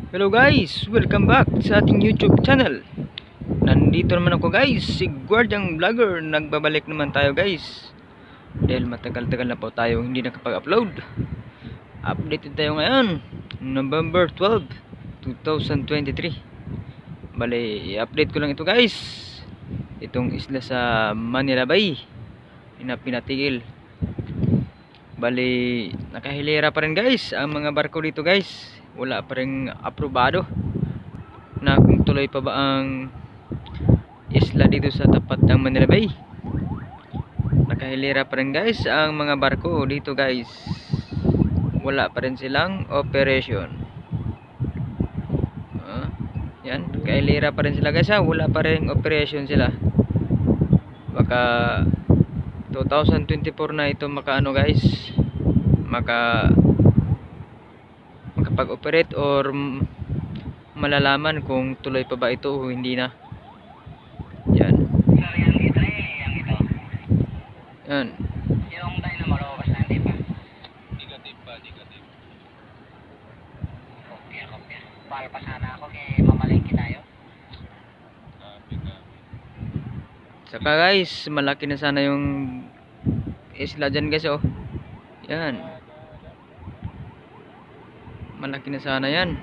Hello guys, welcome back sa ating YouTube channel. Nandito naman ako guys, si Guardiang Vlogger. Nagbabalik naman tayo guys, dahil matagal-tagal na po tayo hindi nakapag-upload. Updated tayo ngayon, November 12, 2023. Bale, i-update ko lang ito guys, itong isla sa Manila Bay na pinatigil. Bale, nakahilera pa rin guys ang mga barko dito guys. Wala pa rin aprobado na kung tuloy pa ba ang isla dito sa tapat ng Manila Bay. Nakahilera pa rin guys ang mga barko dito guys. Wala pa rin silang operation. Yan, nakahilera pa rin sila guys ha. Wala pa rin operation sila. Baka 2024 na ito makaano guys, makapag-operate or malalaman kung tuloy pa ba ito o hindi na. Yan. Yan. Yung dynamo lumabas na hindi pa. Negative pa. Kopya. Para pa sana ako kay mamalengke tayo. Saka guys, malaki na sana yung isla dyan guys oh. Yan. Malaki na sana yan.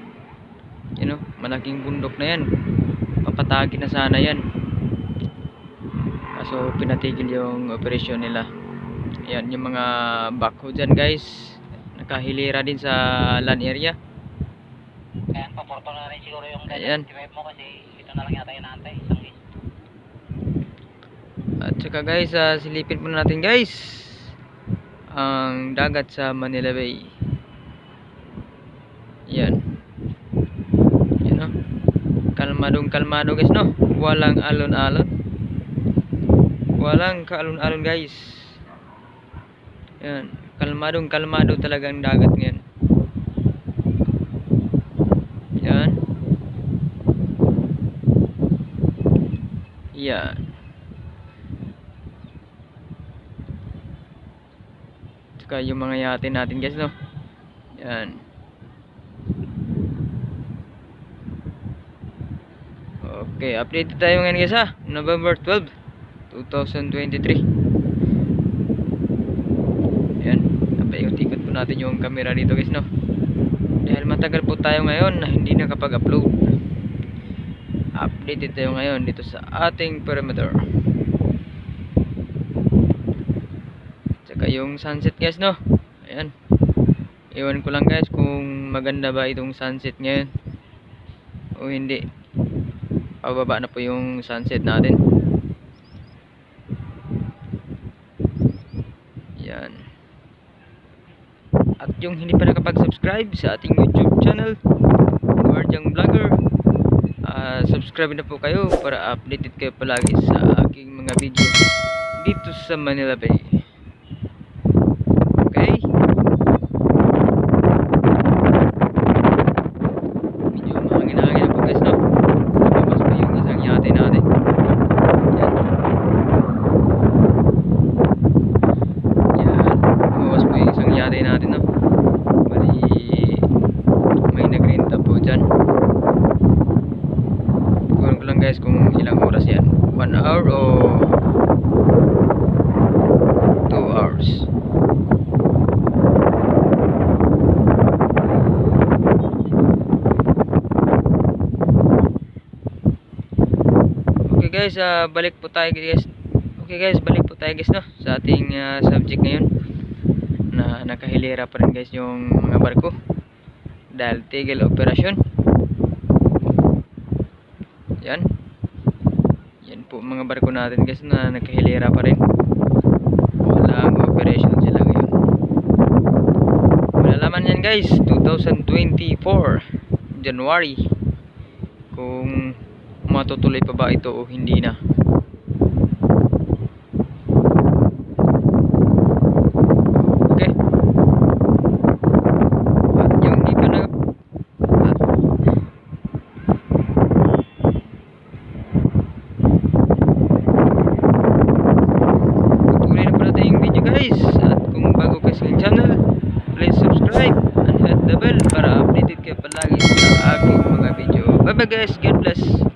You know, malaking bundok na yan. Mapatagi na sana yan. Kaso pinatigil yung operasyon nila. Yan, yung mga backhoe dyan guys, nakahilera din sa land area. Kaya paporto na rin siguro yung Ayan. T-Wave mo kasi ito na lang yata yung naantay. Isang list. At saka guys, silipin po natin guys ang dagat sa Manila Bay. Yan. Yan no. Kalmado guys no. Walang alon-alon. Walang kaalon-alon guys. Yan. Kalmado talagang dagat ngayon. Yan. Yan. Tsaka yung mga yate natin guys no. Yan. Okay, update tayo ngayon guys ha. November 12, 2023. Yan, napaiikot-ikot po natin yung camera dito guys no. Dahil matagal po tayo ngayon na hindi nakapag-upload. Updated tayo ngayon dito sa ating perimeter. Tsaka yung sunset guys no. Ayan. Iwan ko lang guys kung maganda ba itong sunset ngayon o hindi. Pababa na po yung sunset natin. Yan. At yung hindi pa nakapag-subscribe sa ating YouTube channel, Guardiang Vlogger, subscribe na po kayo para updated kayo palagi sa aking mga video dito sa Manila Bay. Okay? Medyo mahangin-hangin na po guys no. Yate natin. Yan. Buwas po yung isang yate natin no. Bali may nagrenta po dyan. Kunin ko lang guys kung ilang oras yan. 1 hour o 2 hours. Guys, balik po tayo guys. Okay guys, balik po tayo guys no sa ating subject ngayon. Na nakahilera pa rin guys yung mga barko dahil tigil operasyon. Yan. Yan po mga barko natin guys na nakahilera pa rin. Walang operation sila ngayon. Malalaman yan guys 2024 January kung matutuloy pa ba ito o hindi na. Okay. At yung hindi pa na tuloy na pala tayong video guys. At kung bago kayo sa channel, please subscribe and hit the bell para updated kayo palagi sa aking guys. God bless.